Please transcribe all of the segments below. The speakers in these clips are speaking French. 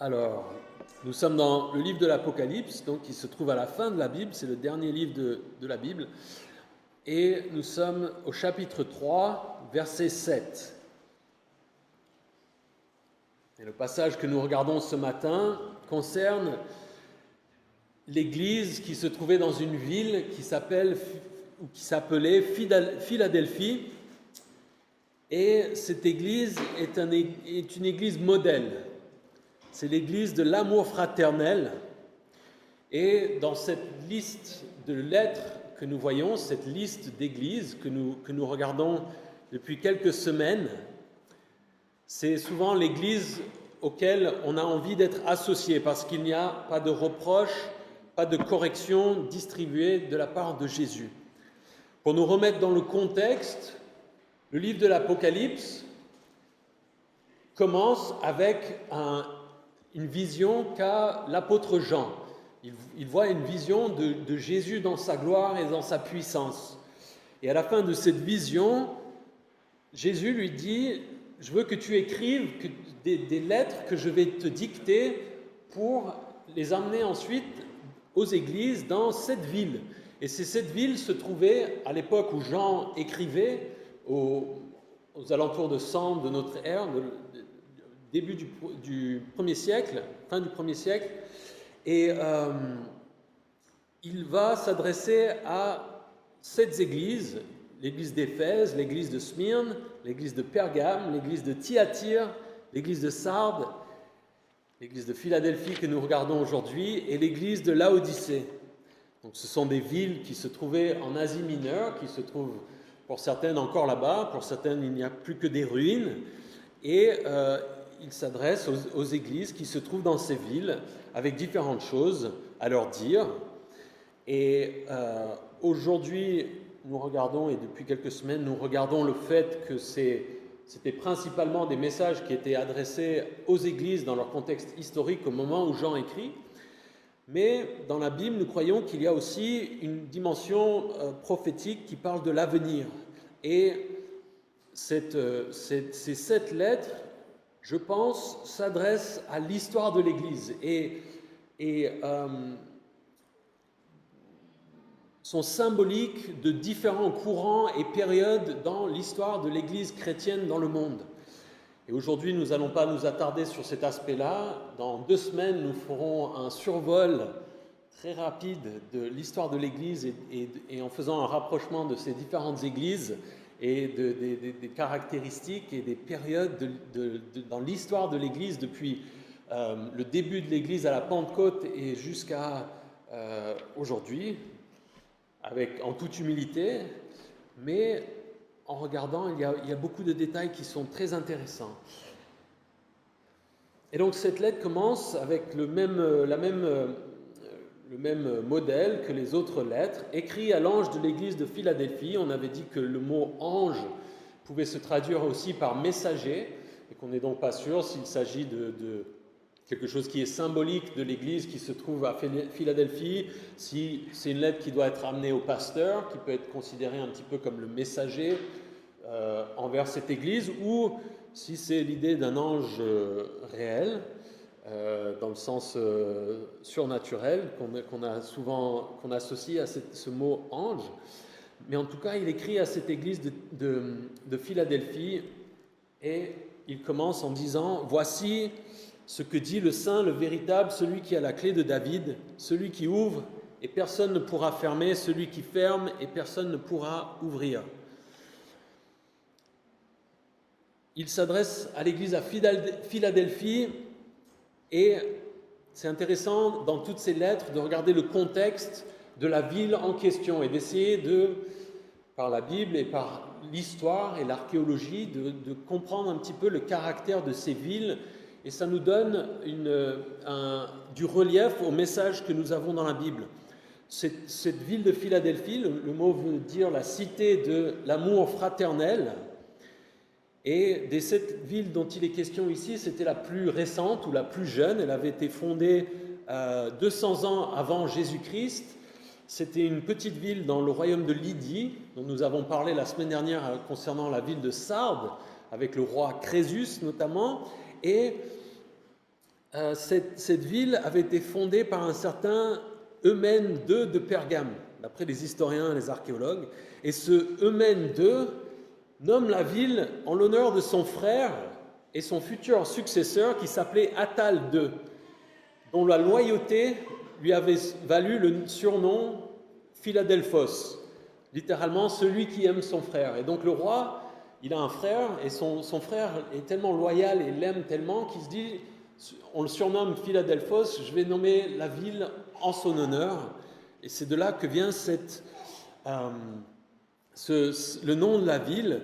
Alors, nous sommes dans le livre de l'Apocalypse, donc qui se trouve à la fin de la Bible, c'est le dernier livre de la Bible, et nous sommes au chapitre 3, verset 7. Et le passage que nous regardons ce matin concerne l'église qui se trouvait dans une ville qui s'appelait Philadelphie, et cette église est une église modèle. C'est l'église de l'amour fraternel. Et dans cette liste de lettres que nous voyons, cette liste d'églises que nous regardons depuis quelques semaines, c'est souvent l'église auquel on a envie d'être associé parce qu'il n'y a pas de reproche, pas de correction distribuée de la part de Jésus. Pour nous remettre dans le contexte, le livre de l'Apocalypse commence avec une vision qu'a l'apôtre Jean. Il voit une vision de Jésus dans sa gloire et dans sa puissance. Et à la fin de cette vision, Jésus lui dit « Je veux que tu écrives des lettres que je vais te dicter pour les amener ensuite aux églises dans cette ville. » Et cette ville se trouvait à l'époque où Jean écrivait, aux alentours de 100 de notre ère, début du 1er siècle, fin du 1er siècle, et il va s'adresser à 7 églises, l'église d'Éphèse, l'église de Smyrne, l'église de Pergame, l'église de Thyatire, l'église de Sardes, l'église de Philadelphie que nous regardons aujourd'hui, et l'église de Laodicée. Donc ce sont des villes qui se trouvaient en Asie mineure, qui se trouvent pour certaines encore là-bas, pour certaines il n'y a plus que des ruines, et il s'adresse aux églises qui se trouvent dans ces villes avec différentes choses à leur dire. Et aujourd'hui, nous regardons, et depuis quelques semaines, nous regardons le fait que c'était principalement des messages qui étaient adressés aux églises dans leur contexte historique au moment où Jean écrit. Mais dans la Bible, nous croyons qu'il y a aussi une dimension prophétique qui parle de l'avenir. Et ces 7 lettres, je pense, s'adresse à l'histoire de l'Église et sont symboliques de différents courants et périodes dans l'histoire de l'Église chrétienne dans le monde. Et aujourd'hui, nous n'allons pas nous attarder sur cet aspect-là. Dans 2 semaines, nous ferons un survol très rapide de l'histoire de l'Église et en faisant un rapprochement de ces différentes églises et des caractéristiques et des périodes dans l'histoire de l'Église depuis le début de l'Église à la Pentecôte et jusqu'à aujourd'hui, en toute humilité, mais en regardant, il y a beaucoup de détails qui sont très intéressants. Et donc cette lettre commence avec le même modèle que les autres lettres, écrit à l'ange de l'église de Philadelphie. On avait dit que le mot ange pouvait se traduire aussi par messager, et qu'on n'est donc pas sûr s'il s'agit de quelque chose qui est symbolique de l'église qui se trouve à Philadelphie, si c'est une lettre qui doit être amenée au pasteur, qui peut être considéré un petit peu comme le messager envers cette église, ou si c'est l'idée d'un ange réel, dans le sens surnaturel qu'on associe à ce mot ange. Mais en tout cas, il écrit à cette église de Philadelphie et il commence en disant « Voici ce que dit le Saint, le véritable, celui qui a la clé de David, celui qui ouvre et personne ne pourra fermer, celui qui ferme et personne ne pourra ouvrir. » Il s'adresse à l'église à Philadelphie et c'est intéressant dans toutes ces lettres de regarder le contexte de la ville en question et d'essayer par la Bible et par l'histoire et l'archéologie, de comprendre un petit peu le caractère de ces villes. Et ça nous donne du relief au message que nous avons dans la Bible. Cette ville de Philadelphie, le mot veut dire la cité de l'amour fraternel. Et des 7 villes dont il est question ici, c'était la plus récente ou la plus jeune. Elle avait été fondée 200 ans avant Jésus-Christ. C'était une petite ville dans le royaume de Lydie, dont nous avons parlé la semaine dernière concernant la ville de Sardes, avec le roi Crésus notamment. Et cette ville avait été fondée par un certain Eumène II de Pergame, d'après les historiens et les archéologues. Et ce Eumène II nomme la ville en l'honneur de son frère et son futur successeur qui s'appelait Attal II, dont la loyauté lui avait valu le surnom Philadelphos, littéralement celui qui aime son frère. Et donc le roi, il a un frère et son frère est tellement loyal et l'aime tellement qu'il se dit, on le surnomme Philadelphos, je vais nommer la ville en son honneur. Et c'est de là que vient le nom de la ville.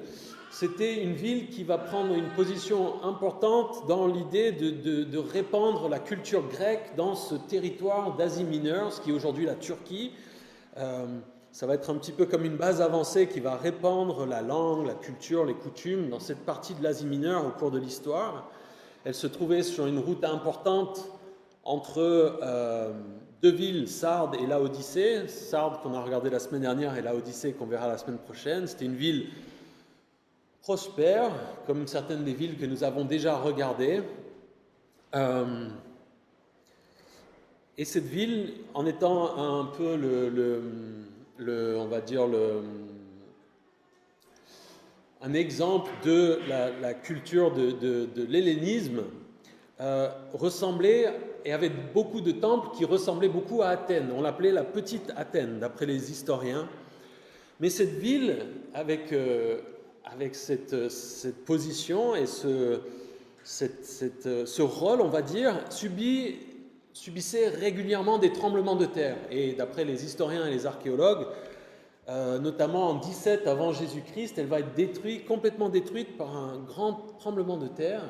C'était une ville qui va prendre une position importante dans l'idée de répandre la culture grecque dans ce territoire d'Asie mineure, ce qui est aujourd'hui la Turquie. Ça va être un petit peu comme une base avancée qui va répandre la langue, la culture, les coutumes dans cette partie de l'Asie mineure au cours de l'histoire. Elle se trouvait sur une route importante entre deux villes, Sardes et Laodicée. Sardes qu'on a regardé la semaine dernière et Laodicée qu'on verra la semaine prochaine. C'était une ville prospère, comme certaines des villes que nous avons déjà regardées. Et cette ville, en étant un peu on va dire un exemple de la culture de l'hellénisme, ressemblait et avait beaucoup de temples qui ressemblaient beaucoup à Athènes. On l'appelait la petite Athènes, d'après les historiens. Mais cette ville, avec cette position et ce rôle, on va dire, subissait régulièrement des tremblements de terre. Et d'après les historiens et les archéologues, notamment en 17 avant Jésus-Christ, elle va être complètement détruite par un grand tremblement de terre.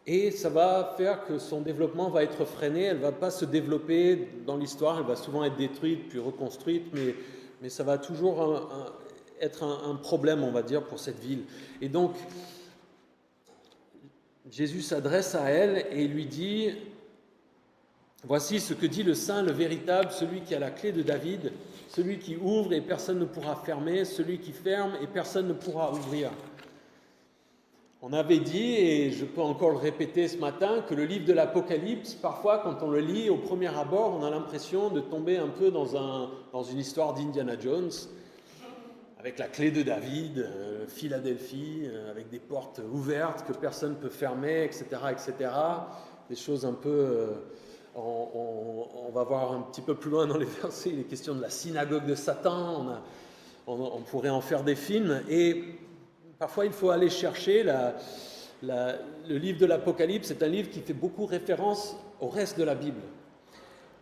Et ça va faire que son développement va être freiné, elle ne va pas se développer dans l'histoire, elle va souvent être détruite puis reconstruite, mais ça va toujours être un problème, on va dire, pour cette ville. Et donc, Jésus s'adresse à elle et lui dit, « Voici ce que dit le Saint, le véritable, celui qui a la clé de David, celui qui ouvre et personne ne pourra fermer, celui qui ferme et personne ne pourra ouvrir. » On avait dit, et je peux encore le répéter ce matin, que le livre de l'Apocalypse, parfois, quand on le lit au premier abord, on a l'impression de tomber un peu dans une histoire d'Indiana Jones, avec la clé de David, Philadelphie, avec des portes ouvertes que personne ne peut fermer, etc., etc. Des choses un peu... on va voir un petit peu plus loin dans les versets, les questions de la synagogue de Satan, on pourrait en faire des films, et parfois il faut aller chercher, le livre de l'Apocalypse, c'est un livre qui fait beaucoup référence au reste de la Bible.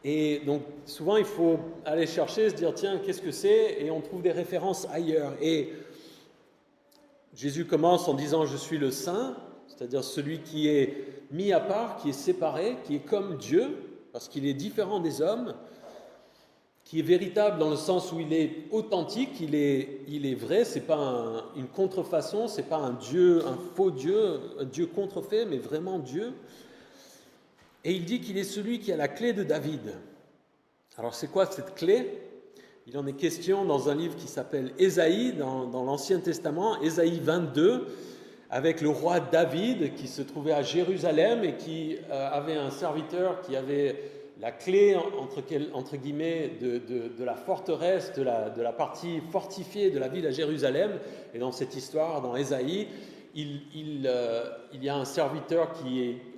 Et donc souvent il faut aller chercher, se dire tiens, qu'est-ce que c'est? Et on trouve des références ailleurs. Et Jésus commence en disant je suis le Saint, c'est-à-dire celui qui est mis à part, qui est séparé, qui est comme Dieu, parce qu'il est différent des hommes, qui est véritable dans le sens où il est authentique, il est vrai, c'est pas une contrefaçon, c'est pas un Dieu, un faux Dieu, un Dieu contrefait, mais vraiment Dieu. Et il dit qu'il est celui qui a la clé de David. Alors c'est quoi cette clé? Il en est question dans un livre qui s'appelle Ésaïe, dans l'Ancien Testament, Ésaïe 22, avec le roi David qui se trouvait à Jérusalem et qui avait un serviteur qui avait la clé, entre guillemets, de la forteresse, de la partie fortifiée de la ville à Jérusalem. Et dans cette histoire, dans Ésaïe, il y a un serviteur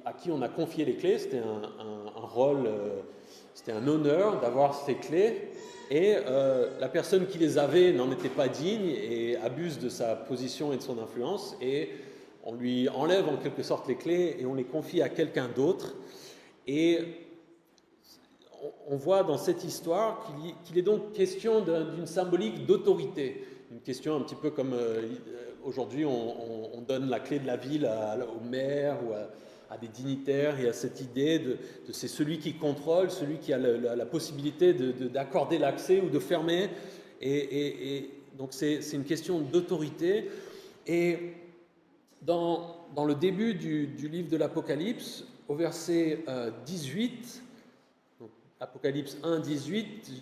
à qui on a confié les clés. C'était un rôle, c'était un honneur d'avoir ces clés. Et la personne qui les avait n'en était pas digne et abuse de sa position et de son influence. Et on lui enlève en quelque sorte les clés et on les confie à quelqu'un d'autre. Et on voit dans cette histoire qu'il est donc question d'une symbolique d'autorité. Une question un petit peu comme aujourd'hui on donne la clé de la ville au maire ou à des dignitaires. Il y a cette idée de c'est celui qui contrôle, celui qui a la possibilité d'accorder l'accès ou de fermer. Et donc c'est une question d'autorité. Et dans le début du livre de l'Apocalypse, au verset 18, donc Apocalypse 1, 18,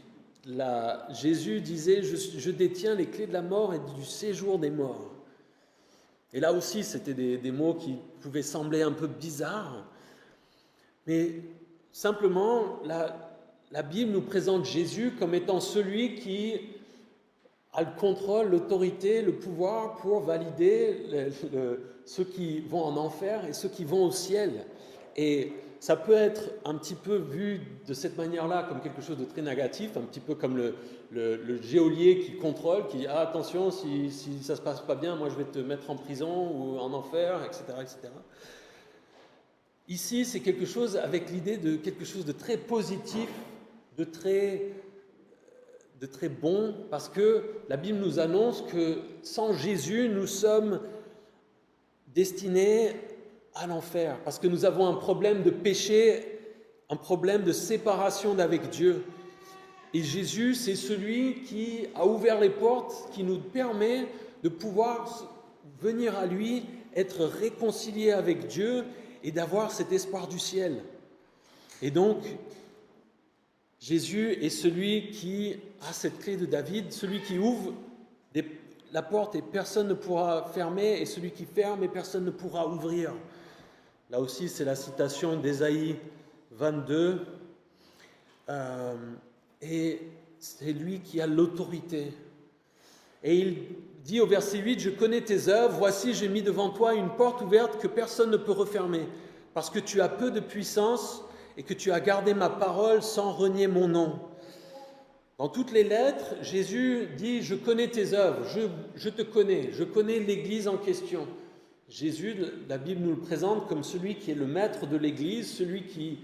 Jésus disait « Je détiens les clés de la mort et du séjour des morts ». Et là aussi, c'était des mots qui pouvaient sembler un peu bizarres. Mais simplement, la Bible nous présente Jésus comme étant celui qui a le contrôle, l'autorité, le pouvoir pour valider ceux qui vont en enfer et ceux qui vont au ciel. Et ça peut être un petit peu vu de cette manière-là comme quelque chose de très négatif, un petit peu comme le geôlier qui contrôle, qui dit ah, attention, si ça ne se passe pas bien, moi je vais te mettre en prison ou en enfer, etc. etc. Ici, c'est quelque chose avec l'idée de quelque chose de très positif, de très bon, parce que la Bible nous annonce que sans Jésus, nous sommes destinés à l'enfer, parce que nous avons un problème de péché, un problème de séparation d'avec Dieu. Et Jésus, c'est celui qui a ouvert les portes, qui nous permet de pouvoir venir à lui, être réconciliés avec Dieu et d'avoir cet espoir du ciel. Et donc, Jésus est celui qui a cette clé de David, celui qui ouvre la porte et personne ne pourra fermer, et celui qui ferme et personne ne pourra ouvrir. Là aussi, c'est la citation d'Ésaïe 22. Et c'est lui qui a l'autorité. Et il dit au verset 8, « Je connais tes œuvres, voici j'ai mis devant toi une porte ouverte que personne ne peut refermer, parce que tu as peu de puissance et que tu as gardé ma parole sans renier mon nom. » Dans toutes les lettres, Jésus dit « Je connais tes œuvres, je te connais, je connais l'Église en question. » Jésus, la Bible nous le présente comme celui qui est le maître de l'Église, celui qui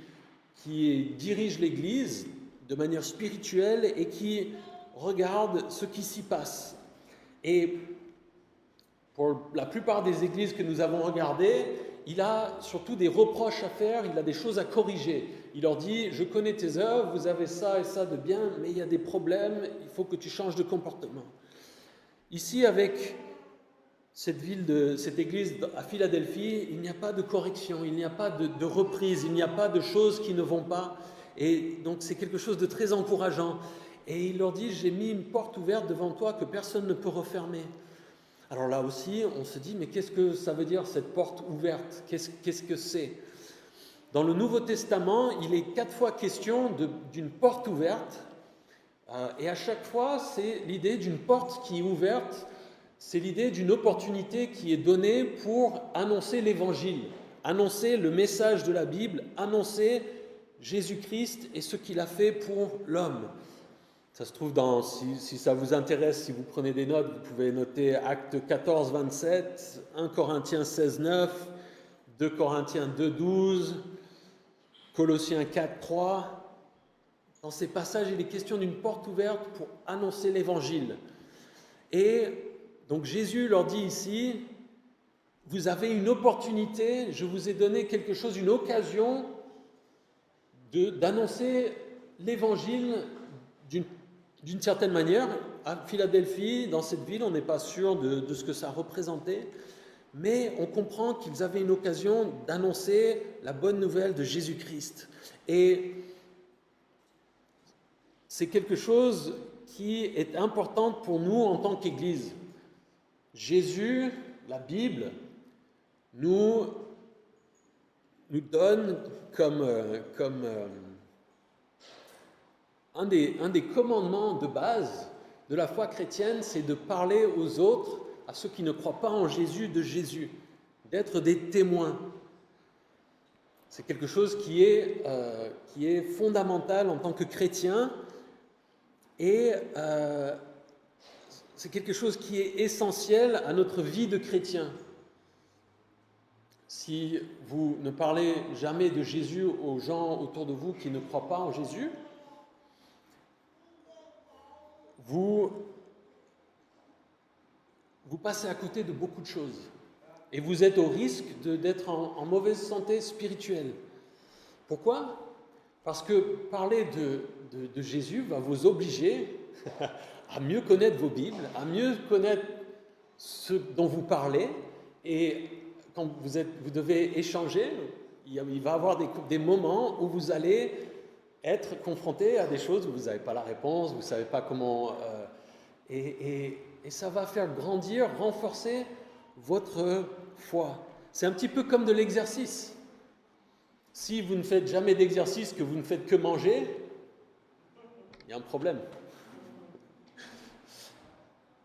dirige l'Église de manière spirituelle et qui regarde ce qui s'y passe. Et pour la plupart des églises que nous avons regardées, il a surtout des reproches à faire, il a des choses à corriger. Il leur dit, je connais tes œuvres, vous avez ça et ça de bien, mais il y a des problèmes, il faut que tu changes de comportement. Ici, avec cette église à Philadelphie, il n'y a pas de correction, il n'y a pas de reprise, il n'y a pas de choses qui ne vont pas. Et donc c'est quelque chose de très encourageant. Et il leur dit, j'ai mis une porte ouverte devant toi que personne ne peut refermer. Alors là aussi, on se dit, mais qu'est-ce que ça veut dire cette porte ouverte ? Qu'est-ce que c'est ? Dans le Nouveau Testament, il est 4 fois question d'une porte ouverte. Et à chaque fois, c'est l'idée d'une porte qui est ouverte, c'est l'idée d'une opportunité qui est donnée pour annoncer l'Évangile, annoncer le message de la Bible, annoncer Jésus-Christ et ce qu'il a fait pour l'homme. Ça se trouve si ça vous intéresse, si vous prenez des notes, vous pouvez noter Actes 14, 27, 1 Corinthiens 16, 9, 2 Corinthiens 2, 12, Colossiens 4, 3. Dans ces passages, il est question d'une porte ouverte pour annoncer l'Évangile. Et donc Jésus leur dit ici, vous avez une opportunité, je vous ai donné quelque chose, une occasion d'annoncer l'Évangile d'une certaine manière. À Philadelphie, dans cette ville, on n'est pas sûr de ce que ça représentait, mais on comprend qu'ils avaient une occasion d'annoncer la bonne nouvelle de Jésus-Christ. Et c'est quelque chose qui est important pour nous en tant qu'Église. Jésus, la Bible, nous donne comme un des commandements de base de la foi chrétienne, c'est de parler aux autres, à ceux qui ne croient pas en Jésus, de Jésus, d'être des témoins. C'est quelque chose qui est fondamental en tant que chrétien et c'est quelque chose qui est essentiel à notre vie de chrétien. Si vous ne parlez jamais de Jésus aux gens autour de vous qui ne croient pas en Jésus, vous passez à côté de beaucoup de choses et vous êtes au risque d'être en mauvaise santé spirituelle. Pourquoi ? Parce que parler de Jésus va vous obliger à mieux connaître vos Bibles, à mieux connaître ce dont vous parlez, et quand vous devez échanger, il va y avoir des moments où vous allez être confronté à des choses où vous n'avez pas la réponse, vous ne savez pas comment... et ça va faire grandir, renforcer votre foi. C'est un petit peu comme de l'exercice. Si vous ne faites jamais d'exercice, que vous ne faites que manger, il y a un problème.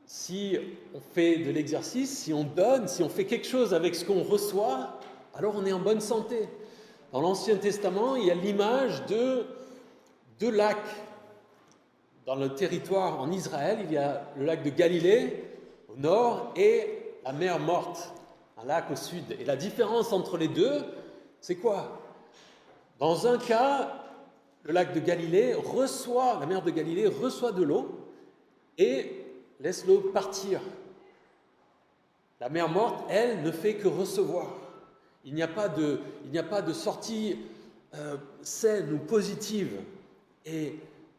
Si on fait de l'exercice, si on donne, si on fait quelque chose avec ce qu'on reçoit, alors on est en bonne santé. Dans l'Ancien Testament, il y a l'image de deux lacs. Dans le territoire en Israël, il y a le lac de Galilée au nord et la mer Morte, un lac au sud. Et la différence entre les deux, c'est quoi? Dans un cas, le lac de Galilée reçoit, la mer de Galilée reçoit de l'eau et laisse l'eau partir. La mer Morte, elle, ne fait que recevoir. Il n'y a pas de sortie saine ou positive. Et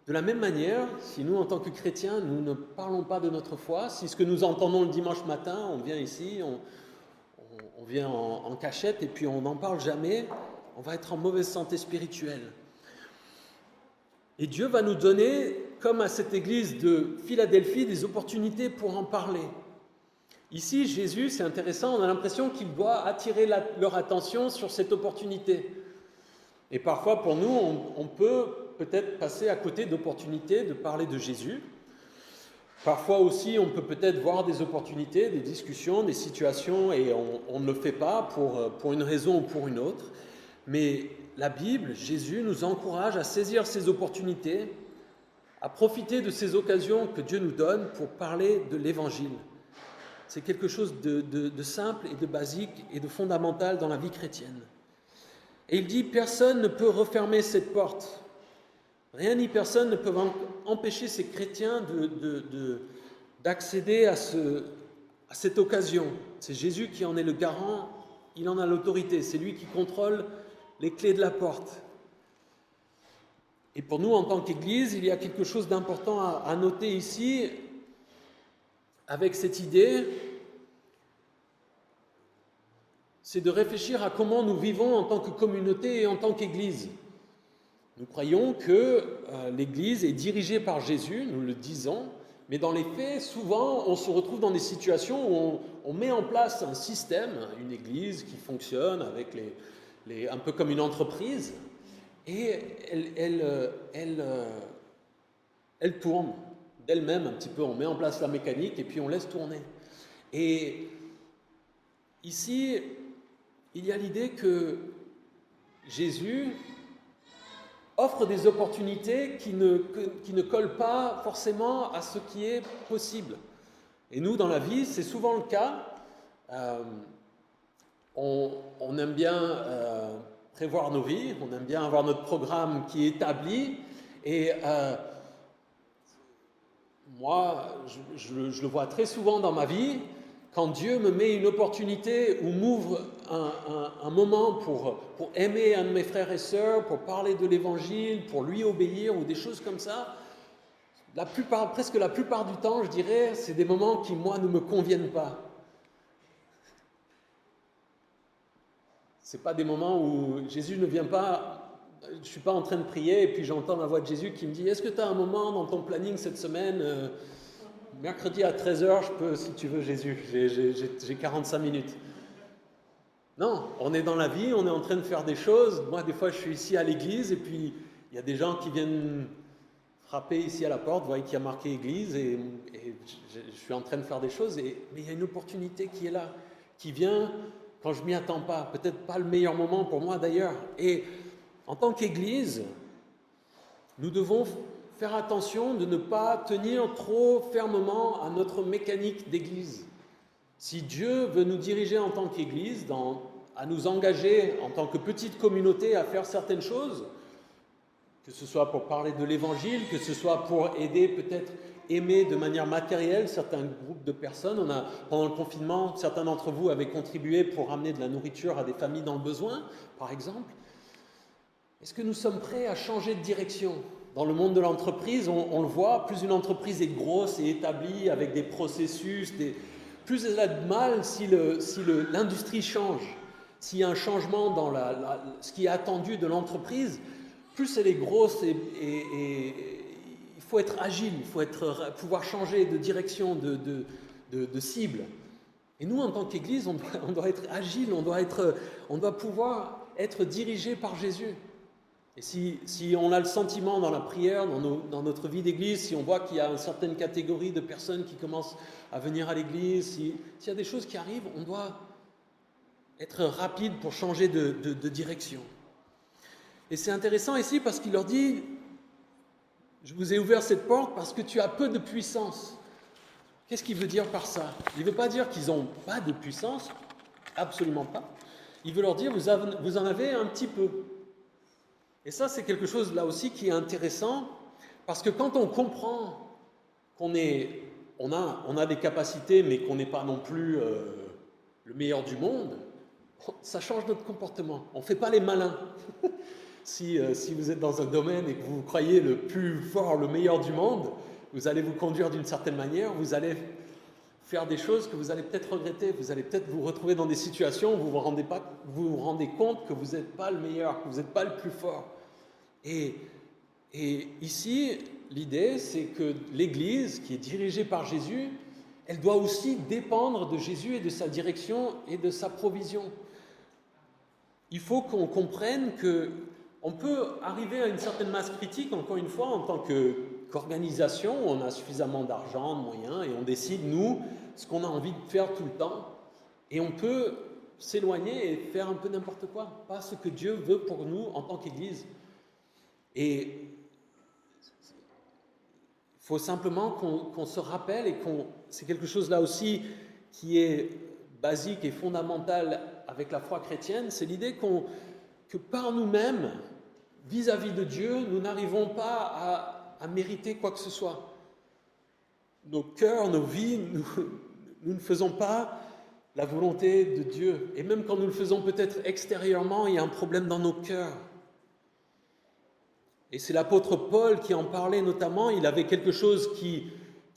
de la même manière, si nous, en tant que chrétiens, nous ne parlons pas de notre foi, si ce que nous entendons le dimanche matin, on vient ici, on vient en cachette et puis on n'en parle jamais, on va être en mauvaise santé spirituelle. Et Dieu va nous donner, comme à cette église de Philadelphie, des opportunités pour en parler. Ici, Jésus, c'est intéressant, on a l'impression qu'il doit attirer leur attention sur cette opportunité. Et parfois, pour nous, on peut peut-être passer à côté d'opportunités de parler de Jésus. Parfois aussi, on peut peut-être voir des opportunités, des discussions, des situations, et on ne le fait pas pour une raison ou pour une autre. Mais la Bible, Jésus nous encourage à saisir ces opportunités, à profiter de ces occasions que Dieu nous donne pour parler de l'Évangile. C'est quelque chose de simple et de basique et de fondamental dans la vie chrétienne. Et il dit, personne ne peut refermer cette porte. Rien ni personne ne peut empêcher ces chrétiens d'accéder à cette occasion. C'est Jésus qui en est le garant, il en a l'autorité, c'est lui qui contrôle les clés de la porte. Et pour nous, en tant qu'Église, il y a quelque chose d'important à noter ici, avec cette idée, c'est de réfléchir à comment nous vivons en tant que communauté et en tant qu'Église. Nous croyons que l'Église est dirigée par Jésus, nous le disons, mais dans les faits, souvent, on se retrouve dans des situations où on met en place un système, une Église qui fonctionne avec un peu comme une entreprise, et elle tourne d'elle-même un petit peu. On met en place la mécanique et puis on laisse tourner. Et ici, il y a l'idée que Jésus offre des opportunités qui ne collent pas forcément à ce qui est possible. Et nous, dans la vie, c'est souvent le cas. On aime bien prévoir nos vies, on aime bien avoir notre programme qui est établi. Et moi, je le vois très souvent dans ma vie, quand Dieu me met une opportunité ou m'ouvre un moment pour aimer un de mes frères et sœurs, pour parler de l'Évangile, pour lui obéir ou des choses comme ça, presque la plupart du temps, je dirais, c'est des moments qui, moi, ne me conviennent pas. Ce n'est pas des moments où Jésus ne vient pas, je ne suis pas en train de prier et puis j'entends la voix de Jésus qui me dit « Est-ce que tu as un moment dans ton planning cette semaine mercredi à 13h, je peux, si tu veux, Jésus, j'ai 45 minutes. » Non, on est dans la vie, on est en train de faire des choses. Moi, des fois, je suis ici à l'église et puis il y a des gens qui viennent frapper ici à la porte, vous voyez qu'il y a marqué église et je suis en train de faire des choses. Mais il y a une opportunité qui est là, qui vient quand je ne m'y attends pas. Peut-être pas le meilleur moment pour moi d'ailleurs. Et en tant qu'église, nous devons faire attention de ne pas tenir trop fermement à notre mécanique d'église. Si Dieu veut nous diriger en tant qu'église, à nous engager en tant que petite communauté à faire certaines choses, que ce soit pour parler de l'Évangile, que ce soit pour aider peut-être aimer de manière matérielle certains groupes de personnes. Pendant le confinement, certains d'entre vous avaient contribué pour amener de la nourriture à des familles dans le besoin, par exemple. Est-ce que nous sommes prêts à changer de direction ? Dans le monde de l'entreprise, on le voit, plus une entreprise est grosse et établie avec des processus, plus elle a de mal si l'industrie change. S'il y a un changement dans ce qui est attendu de l'entreprise, plus elle est grosse et il faut être agile, il faut pouvoir changer de direction, de cible. Et nous, en tant qu'Église, on doit être agile, on doit pouvoir être dirigé par Jésus. Et si on a le sentiment dans la prière, dans notre vie d'église, si on voit qu'il y a une certaine catégorie de personnes qui commencent à venir à l'église, s'il y a des choses qui arrivent, on doit être rapide pour changer de direction. Et c'est intéressant ici parce qu'il leur dit, je vous ai ouvert cette porte parce que tu as peu de puissance. Qu'est-ce qu'il veut dire par ça? Il ne veut pas dire qu'ils n'ont pas de puissance, absolument pas. Il veut leur dire, vous en avez un petit peu. Et ça, c'est quelque chose là aussi qui est intéressant, parce que quand on comprend qu'on a des capacités, mais qu'on n'est pas non plus le meilleur du monde, ça change notre comportement. On ne fait pas les malins. Si vous êtes dans un domaine et que vous croyez le plus fort, le meilleur du monde, vous allez vous conduire d'une certaine manière, vous allez faire des choses que vous allez peut-être regretter, vous allez peut-être vous retrouver dans des situations où vous vous rendez compte que vous n'êtes pas le meilleur, que vous n'êtes pas le plus fort. Et ici, l'idée, c'est que l'Église, qui est dirigée par Jésus, elle doit aussi dépendre de Jésus et de sa direction et de sa provision. Il faut qu'on comprenne qu'on peut arriver à une certaine masse critique, encore une fois, en tant qu'organisation, où on a suffisamment d'argent, de moyens, et on décide, nous, ce qu'on a envie de faire tout le temps. Et on peut s'éloigner et faire un peu n'importe quoi, pas ce que Dieu veut pour nous en tant qu'Église. Et il faut simplement qu'on se rappelle, et c'est quelque chose là aussi qui est basique et fondamental avec la foi chrétienne, c'est l'idée que par nous-mêmes, vis-à-vis de Dieu, nous n'arrivons pas à mériter quoi que ce soit. Nos cœurs, nos vies, nous ne faisons pas la volonté de Dieu. Et même quand nous le faisons peut-être extérieurement, il y a un problème dans nos cœurs. Et c'est l'apôtre Paul qui en parlait notamment. Il avait quelque chose qui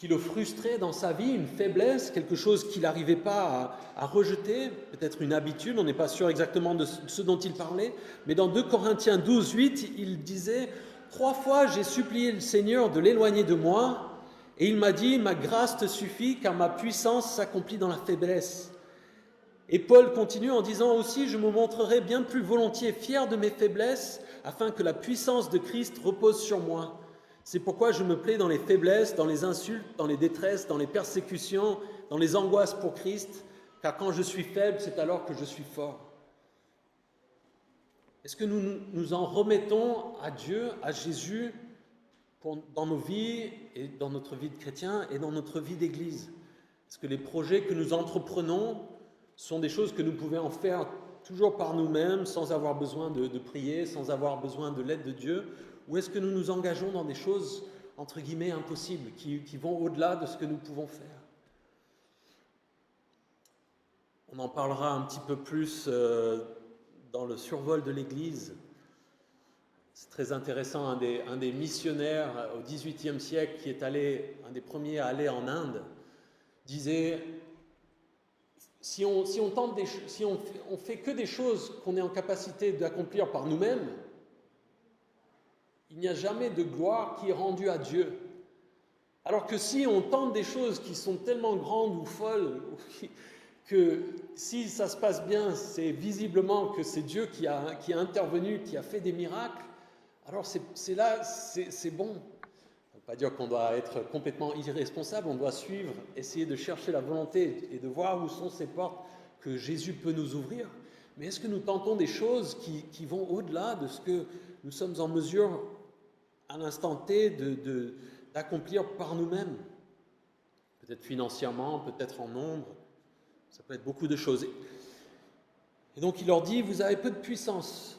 le frustrait dans sa vie, une faiblesse, quelque chose qu'il n'arrivait pas à rejeter, peut-être une habitude, on n'est pas sûr exactement de ce dont il parlait. Mais dans 2 Corinthiens 12, 8, il disait « 3 fois j'ai supplié le Seigneur de l'éloigner de moi, et il m'a dit « Ma grâce te suffit, car ma puissance s'accomplit dans la faiblesse. » Et Paul continue en disant aussi « Je me montrerai bien plus volontiers fier de mes faiblesses, afin que la puissance de Christ repose sur moi. C'est pourquoi je me plais dans les faiblesses, dans les insultes, dans les détresses, dans les persécutions, dans les angoisses pour Christ, car quand je suis faible, c'est alors que je suis fort. » Est-ce que nous nous en remettons à Dieu, à Jésus, dans nos vies, et dans notre vie de chrétien, et dans notre vie d'église? Est-ce que les projets que nous entreprenons sont des choses que nous pouvons en faire toujours par nous-mêmes, sans avoir besoin de prier, sans avoir besoin de l'aide de Dieu? Ou est-ce que nous nous engageons dans des choses, entre guillemets, impossibles, qui vont au-delà de ce que nous pouvons faire? On en parlera un petit peu plus dans le survol de l'Église. C'est très intéressant, un des missionnaires au XVIIIe siècle, qui est un des premiers à aller en Inde, disait... Si on fait que des choses qu'on est en capacité d'accomplir par nous-mêmes, il n'y a jamais de gloire qui est rendue à Dieu. Alors que si on tente des choses qui sont tellement grandes ou folles, que si ça se passe bien, c'est visiblement que c'est Dieu qui a intervenu, qui a fait des miracles, alors c'est bon. Ça ne veut pas dire qu'on doit être complètement irresponsable, on doit suivre, essayer de chercher la volonté et de voir où sont ces portes que Jésus peut nous ouvrir. Mais est-ce que nous tentons des choses qui vont au-delà de ce que nous sommes en mesure, à l'instant T, d'accomplir par nous-mêmes? Peut-être financièrement, peut-être en nombre, ça peut être beaucoup de choses. Et donc il leur dit, vous avez peu de puissance.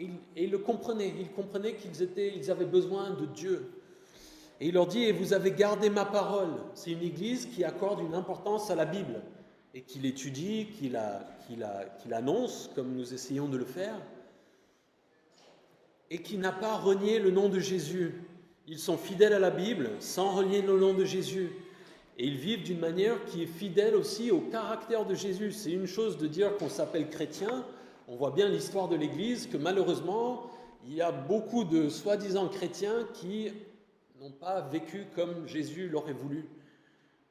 Et ils le comprenaient, ils comprenaient qu'ils avaient besoin de Dieu. Et il leur dit, et vous avez gardé ma parole. C'est une église qui accorde une importance à la Bible et qui l'étudie, qui l'annonce, comme nous essayons de le faire, et qui n'a pas renié le nom de Jésus. Ils sont fidèles à la Bible sans renier le nom de Jésus. Et ils vivent d'une manière qui est fidèle aussi au caractère de Jésus. C'est une chose de dire qu'on s'appelle chrétien. On voit bien l'histoire de l'Église que malheureusement, il y a beaucoup de soi-disant chrétiens qui n'ont pas vécu comme Jésus l'aurait voulu.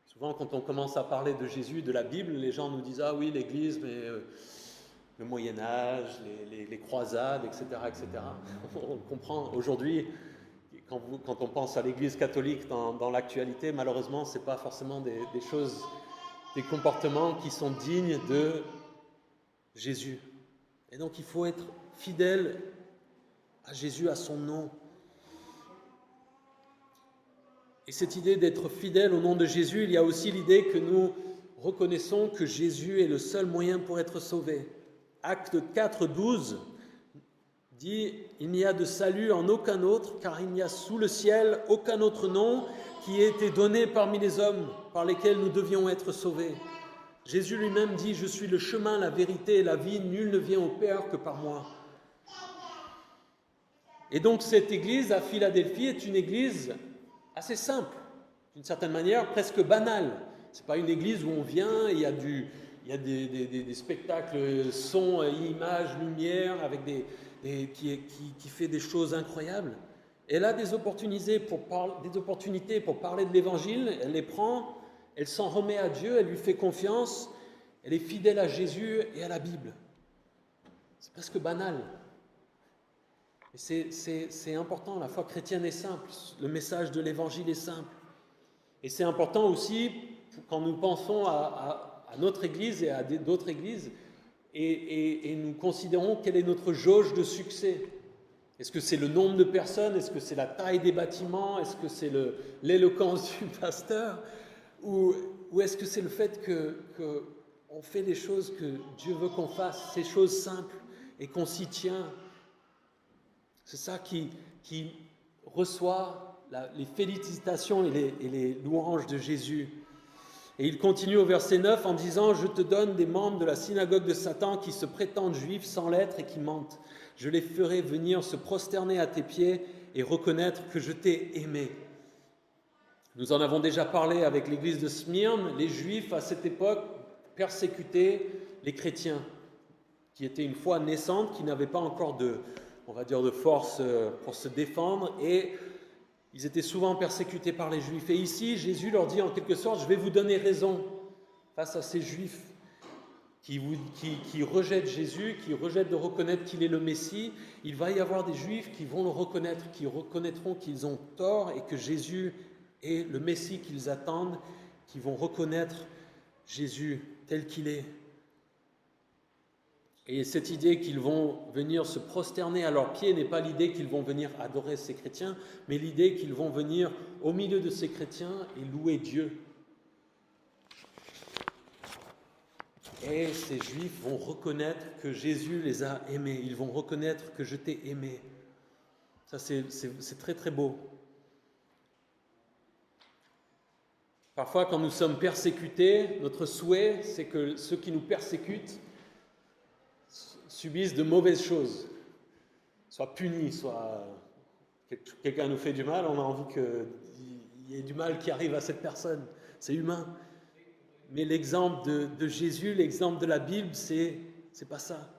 Souvent, quand on commence à parler de Jésus, de la Bible, les gens nous disent « Ah oui, l'Église, mais le Moyen-Âge, les croisades, etc., etc. On comprend aujourd'hui, quand on pense à l'Église catholique dans l'actualité, malheureusement, ce n'est pas forcément des choses, des comportements qui sont dignes de Jésus. Et donc il faut être fidèle à Jésus, à son nom. Et cette idée d'être fidèle au nom de Jésus, il y a aussi l'idée que nous reconnaissons que Jésus est le seul moyen pour être sauvé. Acte 4:12 dit « Il n'y a de salut en aucun autre, car il n'y a sous le ciel aucun autre nom qui ait été donné parmi les hommes par lesquels nous devions être sauvés. » Jésus lui-même dit « Je suis le chemin, la vérité et la vie, nul ne vient au Père que par moi. » Et donc cette église à Philadelphie est une église assez simple, d'une certaine manière presque banale. Ce n'est pas une église où on vient et il y a des spectacles, son, images, lumière, avec qui fait des choses incroyables. Elle a des opportunités pour parler de l'évangile, elle les prend, elle s'en remet à Dieu, elle lui fait confiance, elle est fidèle à Jésus et à la Bible. C'est presque banal. Et c'est important, la foi chrétienne est simple, le message de l'évangile est simple. Et c'est important aussi, quand nous pensons à notre église et à d'autres églises, et nous considérons quelle est notre jauge de succès. Est-ce que c'est le nombre de personnes? Est-ce que c'est la taille des bâtiments? Est-ce que c'est l'éloquence du pasteur? Ou est-ce que c'est le fait qu'on fait les choses que Dieu veut qu'on fasse, ces choses simples, et qu'on s'y tient? C'est ça qui reçoit les félicitations et les louanges de Jésus. Et il continue au verset 9 en disant « Je te donne des membres de la synagogue de Satan qui se prétendent juifs sans l'être et qui mentent. Je les ferai venir se prosterner à tes pieds et reconnaître que je t'ai aimé. » Nous en avons déjà parlé avec l'église de Smyrne. Les Juifs, à cette époque, persécutaient les chrétiens, qui étaient une foi naissante, qui n'avaient pas encore de force pour se défendre, et ils étaient souvent persécutés par les Juifs. Et ici, Jésus leur dit en quelque sorte, je vais vous donner raison face à ces Juifs qui rejettent Jésus, qui rejettent de reconnaître qu'il est le Messie. Il va y avoir des Juifs qui vont le reconnaître, qui reconnaîtront qu'ils ont tort et que Jésus est le Messie qu'ils attendent, qui vont reconnaître Jésus tel qu'il est. Et cette idée qu'ils vont venir se prosterner à leurs pieds n'est pas l'idée qu'ils vont venir adorer ces chrétiens, mais l'idée qu'ils vont venir au milieu de ces chrétiens et louer Dieu. Et ces Juifs vont reconnaître que Jésus les a aimés. Ils vont reconnaître que je t'ai aimé. Ça, c'est très très beau. Parfois, quand nous sommes persécutés, notre souhait, c'est que ceux qui nous persécutent subissent de mauvaises choses, soient punis, soit quelqu'un nous fait du mal, on a envie qu'il y ait du mal qui arrive à cette personne. C'est humain. Mais l'exemple de Jésus, l'exemple de la Bible, c'est pas ça.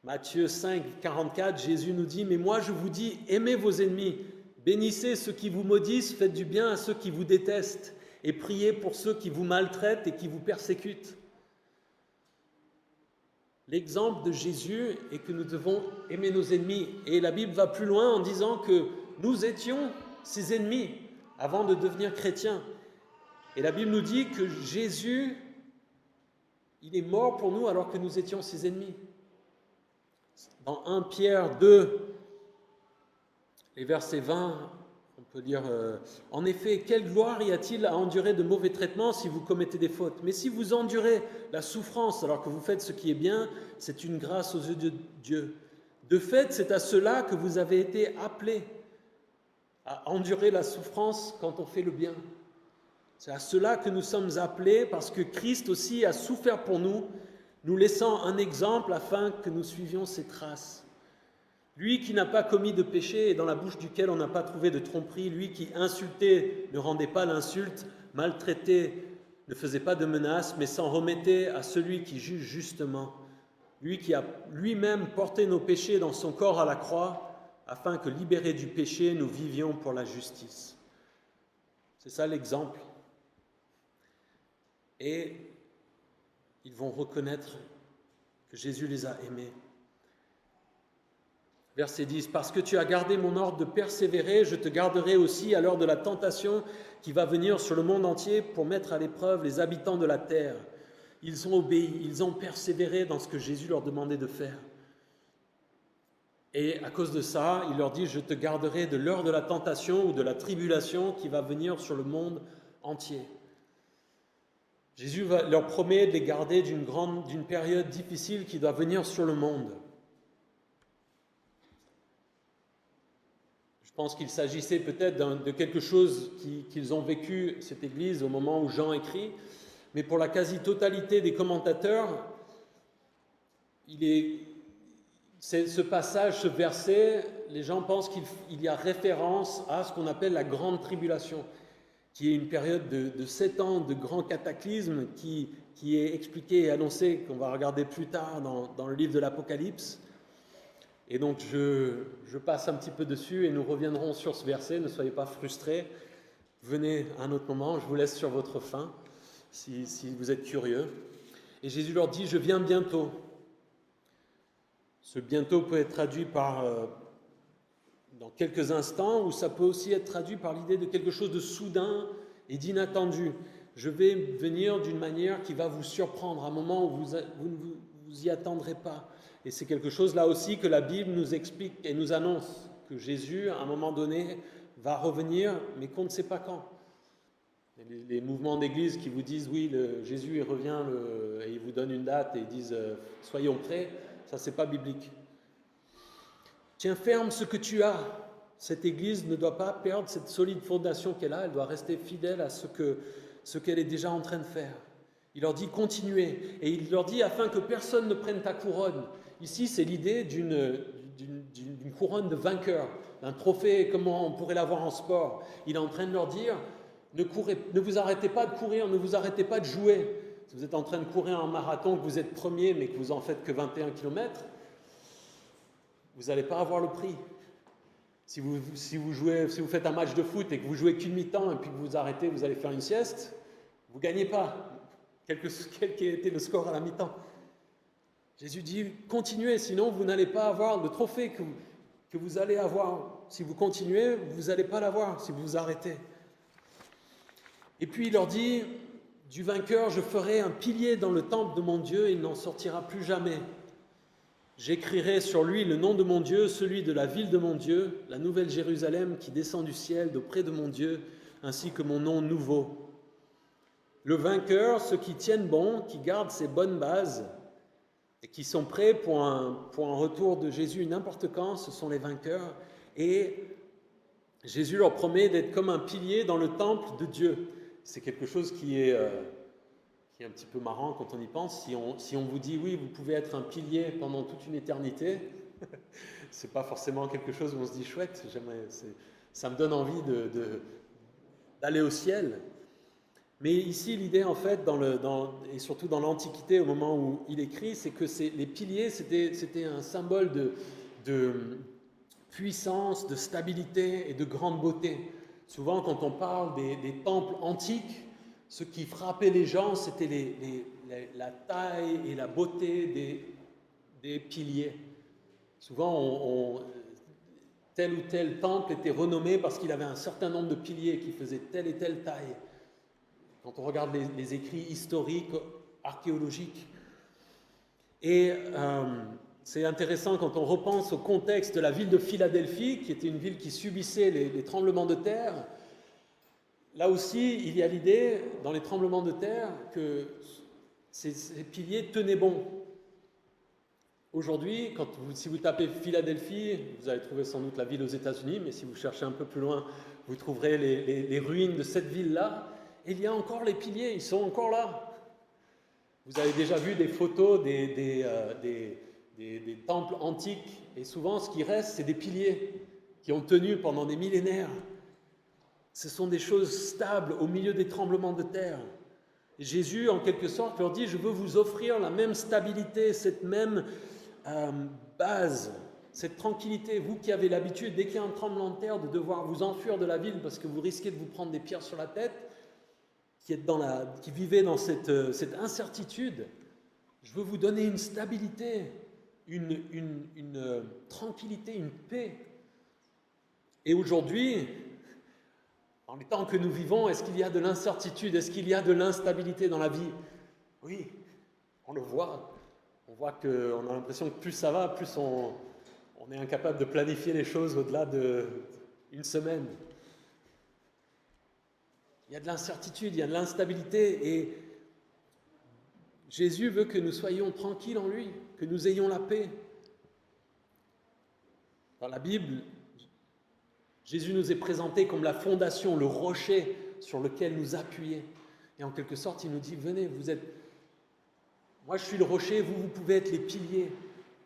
Matthieu 5, 44, Jésus nous dit « Mais moi je vous dis, aimez vos ennemis, bénissez ceux qui vous maudissent, faites du bien à ceux qui vous détestent, et priez pour ceux qui vous maltraitent et qui vous persécutent. » L'exemple de Jésus est que nous devons aimer nos ennemis. Et la Bible va plus loin en disant que nous étions ses ennemis avant de devenir chrétiens. Et la Bible nous dit que Jésus, il est mort pour nous alors que nous étions ses ennemis. Dans 1 Pierre 2, les versets 20, on peut dire « En effet, quelle gloire y a-t-il à endurer de mauvais traitements si vous commettez des fautes? Mais si vous endurez la souffrance alors que vous faites ce qui est bien, c'est une grâce aux yeux de Dieu. De fait, c'est à cela que vous avez été appelés, à endurer la souffrance quand on fait le bien. C'est à cela que nous sommes appelés parce que Christ aussi a souffert pour nous, nous laissant un exemple afin que nous suivions ses traces. Lui qui n'a pas commis de péché et dans la bouche duquel on n'a pas trouvé de tromperie, lui qui insultait ne rendait pas l'insulte, maltraitait ne faisait pas de menaces, mais s'en remettait à celui qui juge justement. Lui qui a lui-même porté nos péchés dans son corps à la croix, afin que libérés du péché, nous vivions pour la justice. C'est ça l'exemple. Et ils vont reconnaître que Jésus les a aimés. Verset 10, « Parce que tu as gardé mon ordre de persévérer, je te garderai aussi à l'heure de la tentation qui va venir sur le monde entier pour mettre à l'épreuve les habitants de la terre. » Ils ont obéi, ils ont persévéré dans ce que Jésus leur demandait de faire. Et à cause de ça, il leur dit, « Je te garderai de l'heure de la tentation ou de la tribulation qui va venir sur le monde entier. » Jésus leur promet de les garder d'une période difficile qui doit venir sur le monde. Je pense qu'il s'agissait peut-être de quelque chose qu'ils ont vécu, cette Église, au moment où Jean écrit, mais pour la quasi-totalité des commentateurs, ce passage, ce verset, les gens pensent qu'il y a référence à ce qu'on appelle la grande tribulation, qui est une période de 7 ans de grands cataclysmes qui est expliqué et annoncé, qu'on va regarder plus tard dans le livre de l'Apocalypse. Et donc je passe un petit peu dessus et nous reviendrons sur ce verset, ne soyez pas frustrés, venez à un autre moment, je vous laisse sur votre faim, si vous êtes curieux. Et Jésus leur dit, je viens bientôt. Ce bientôt peut être traduit par dans quelques instants, ou ça peut aussi être traduit par l'idée de quelque chose de soudain et d'inattendu. Je vais venir d'une manière qui va vous surprendre, à un moment où vous ne vous y attendrez pas. Et c'est quelque chose là aussi que la Bible nous explique et nous annonce, que Jésus, à un moment donné, va revenir, mais qu'on ne sait pas quand. Les mouvements d'église qui vous disent, oui, Jésus il revient, et ils vous donnent une date et ils disent, soyons prêts, ça c'est pas biblique. Tiens ferme ce que tu as. Cette église ne doit pas perdre cette solide fondation qu'elle a, elle doit rester fidèle à ce qu'elle est déjà en train de faire. Il leur dit continuez, et il leur dit afin que personne ne prenne ta couronne. Ici, c'est l'idée d'une couronne de vainqueur, d'un trophée comme on pourrait l'avoir en sport. Il est en train de leur dire ne vous arrêtez pas de courir, ne vous arrêtez pas de jouer. Si vous êtes en train de courir un marathon, que vous êtes premier, mais que vous en faites que 21 km, vous n'allez pas avoir le prix. Si vous faites un match de foot et que vous jouez qu'une mi-temps et puis que vous arrêtez, vous allez faire une sieste, vous ne gagnez pas. Quel qu'ait été le score à la mi-temps. Jésus dit, continuez, sinon vous n'allez pas avoir le trophée que vous allez avoir. Si vous continuez, vous n'allez pas l'avoir si vous vous arrêtez. Et puis il leur dit, du vainqueur, je ferai un pilier dans le temple de mon Dieu et il n'en sortira plus jamais. J'écrirai sur lui le nom de mon Dieu, celui de la ville de mon Dieu, la nouvelle Jérusalem qui descend du ciel d'auprès de mon Dieu, ainsi que mon nom nouveau. Le vainqueur, ceux qui tiennent bon, qui gardent ses bonnes bases et qui sont prêts pour un retour de Jésus n'importe quand, ce sont les vainqueurs. Et Jésus leur promet d'être comme un pilier dans le temple de Dieu. C'est quelque chose qui est un petit peu marrant quand on y pense. Si on vous dit oui, vous pouvez être un pilier pendant toute une éternité, c'est pas forcément quelque chose où on se dit chouette, ça me donne envie d'aller au ciel. Mais ici, l'idée, en fait, et surtout dans l'Antiquité, au moment où il écrit, c'est que les piliers, c'était un symbole de puissance, de stabilité et de grande beauté. Souvent, quand on parle des temples antiques, ce qui frappait les gens, c'était la taille et la beauté des piliers. Souvent, tel ou tel temple était renommé parce qu'il avait un certain nombre de piliers qui faisaient telle et telle taille. Quand on regarde les écrits historiques, archéologiques. Et c'est intéressant quand on repense au contexte de la ville de Philadelphie, qui était une ville qui subissait les tremblements de terre. Là aussi, il y a l'idée, dans les tremblements de terre, que ces piliers tenaient bon. Aujourd'hui, si vous tapez Philadelphie, vous allez trouver sans doute la ville aux États-Unis, mais si vous cherchez un peu plus loin, vous trouverez les ruines de cette ville-là. Et il y a encore les piliers, ils sont encore là. Vous avez déjà vu des photos des temples antiques, et souvent ce qui reste, c'est des piliers qui ont tenu pendant des millénaires. Ce sont des choses stables au milieu des tremblements de terre. Et Jésus, en quelque sorte, leur dit, je veux vous offrir la même stabilité, cette même base, cette tranquillité. Vous qui avez l'habitude, dès qu'il y a un tremblement de terre, de devoir vous enfuir de la ville parce que vous risquez de vous prendre des pierres sur la tête, qui vivez dans cette incertitude, Je veux vous donner une stabilité, une tranquillité, une paix. Et aujourd'hui, dans les temps que nous vivons, est-ce qu'il y a de l'incertitude? Est-ce qu'il y a de l'instabilité dans la vie? Oui, on le voit. On voit qu'on a l'impression que plus ça va, plus on est incapable de planifier les choses au-delà d'une semaine. Il y a de l'incertitude, il y a de l'instabilité et Jésus veut que nous soyons tranquilles en lui, que nous ayons la paix. Dans la Bible, Jésus nous est présenté comme la fondation, le rocher sur lequel nous appuyer. Et en quelque sorte, il nous dit, venez, moi je suis le rocher, vous pouvez être les piliers.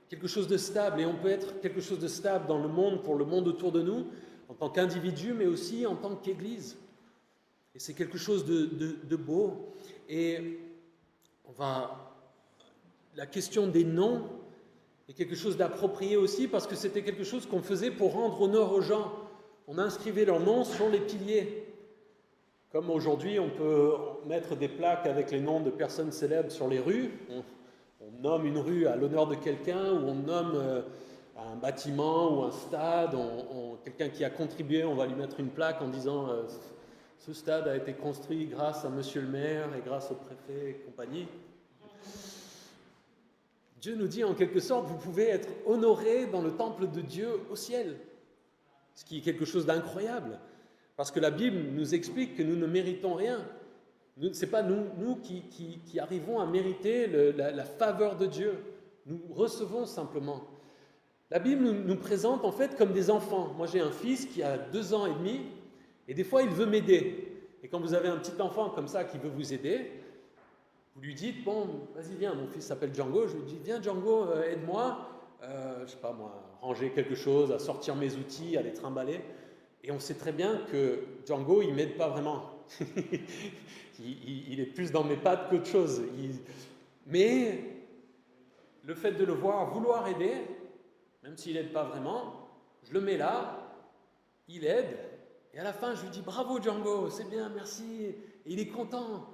Quelque chose de stable, et on peut être quelque chose de stable dans le monde, pour le monde autour de nous, en tant qu'individu, mais aussi en tant qu'Église. Et c'est quelque chose de beau. Et la question des noms est quelque chose d'approprié aussi, parce que c'était quelque chose qu'on faisait pour rendre honneur aux gens. On inscrivait leurs noms sur les piliers. Comme aujourd'hui, on peut mettre des plaques avec les noms de personnes célèbres sur les rues. On nomme une rue à l'honneur de quelqu'un, ou on nomme un bâtiment ou un stade, quelqu'un qui a contribué, on va lui mettre une plaque en disant ce stade a été construit grâce à monsieur le maire et grâce au préfet et compagnie. Dieu nous dit en quelque sorte, vous pouvez être honorés dans le temple de Dieu au ciel, ce qui est quelque chose d'incroyable, parce que la Bible nous explique que nous ne méritons rien. Ce n'est pas nous qui arrivons à mériter la faveur de Dieu. Nous recevons simplement. La Bible nous présente en fait comme des enfants. Moi j'ai un fils qui a 2 ans et demi et des fois il veut m'aider. Et quand vous avez un petit enfant comme ça qui veut vous aider, vous lui dites, bon, vas-y viens, mon fils s'appelle Django, je lui dis, viens Django, aide-moi, je sais pas moi, ranger quelque chose, à sortir mes outils, à les trimballer. Et on sait très bien que Django, il m'aide pas vraiment. il est plus dans mes pattes qu'autre chose. Mais le fait de le voir vouloir aider, même s'il n'aide pas vraiment, je le mets là, il aide, et à la fin je lui dis bravo Django, c'est bien, merci, et il est content.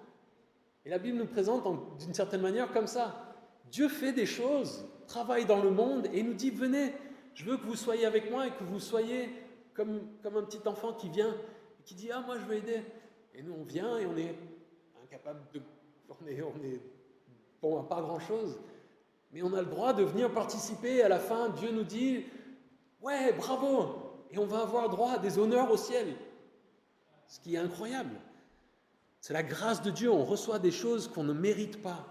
Et la Bible nous présente d'une certaine manière comme ça. Dieu fait des choses, travaille dans le monde et nous dit venez, je veux que vous soyez avec moi et que vous soyez comme un petit enfant qui vient et qui dit ah moi je veux aider. Et nous on vient et on est incapable on est bon à pas grand chose, mais on a le droit de venir participer. À la fin Dieu nous dit ouais bravo, et on va avoir droit à des honneurs au ciel, ce qui est incroyable. C'est la grâce de Dieu, on reçoit des choses qu'on ne mérite pas.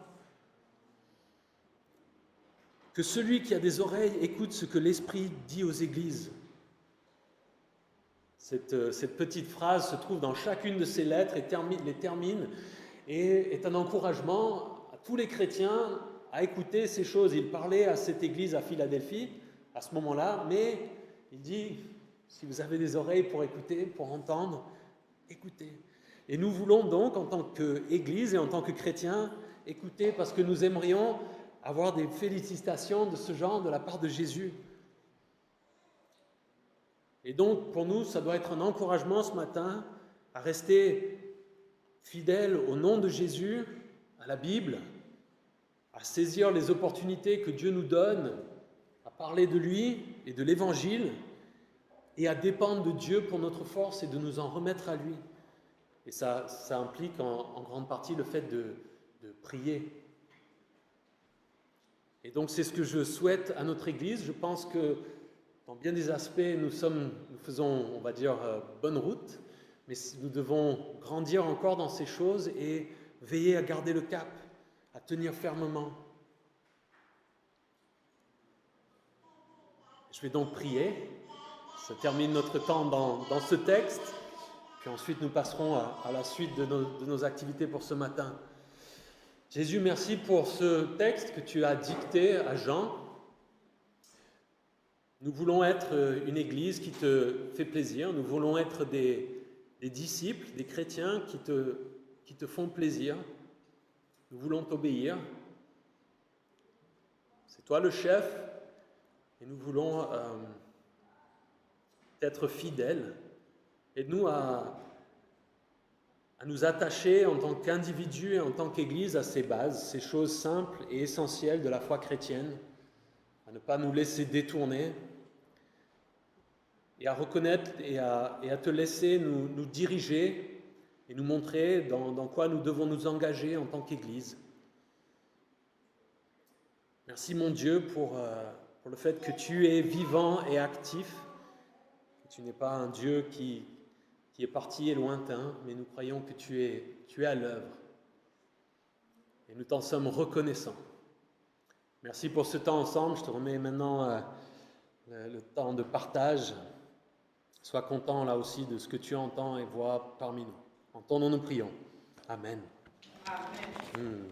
Que celui qui a des oreilles écoute ce que l'Esprit dit aux églises. Cette petite phrase se trouve dans chacune de ces lettres et les termine et est un encouragement à tous les chrétiens à écouter ces choses. Il parlait à cette église à Philadelphie à ce moment-là, mais il dit, si vous avez des oreilles pour écouter, pour entendre, écoutez. Et nous voulons donc, en tant qu'Église et en tant que chrétiens, écouter parce que nous aimerions avoir des félicitations de ce genre de la part de Jésus. Et donc, pour nous, ça doit être un encouragement ce matin à rester fidèles au nom de Jésus, à la Bible, à saisir les opportunités que Dieu nous donne, à parler de lui et de l'Évangile, et à dépendre de Dieu pour notre force et de nous en remettre à lui. Et ça implique en grande partie le fait de prier. Et donc c'est ce que je souhaite à notre Église. Je pense que dans bien des aspects, nous faisons, on va dire, bonne route, mais nous devons grandir encore dans ces choses et veiller à garder le cap, à tenir fermement. Je vais donc prier. Ça termine notre temps dans ce texte. Puis ensuite, nous passerons à la suite de nos activités pour ce matin. Jésus, merci pour ce texte que tu as dicté à Jean. Nous voulons être une église qui te fait plaisir. Nous voulons être des disciples, des chrétiens qui te font plaisir. Nous voulons t'obéir. C'est toi le chef et nous voulons être fidèles. Aide-nous à à nous attacher en tant qu'individus et en tant qu'Église à ces bases, ces choses simples et essentielles de la foi chrétienne, à ne pas nous laisser détourner et à reconnaître et à te laisser nous diriger et nous montrer dans quoi nous devons nous engager en tant qu'Église. Merci mon Dieu pour le fait que tu es vivant et actif, que tu n'es pas un Dieu qui est parti et lointain, mais nous croyons que tu es à l'œuvre. Et nous t'en sommes reconnaissants. Merci pour ce temps ensemble. Je te remets maintenant le temps de partage. Sois content là aussi de ce que tu entends et vois parmi nous. En ton nom nous prions. Amen. Amen.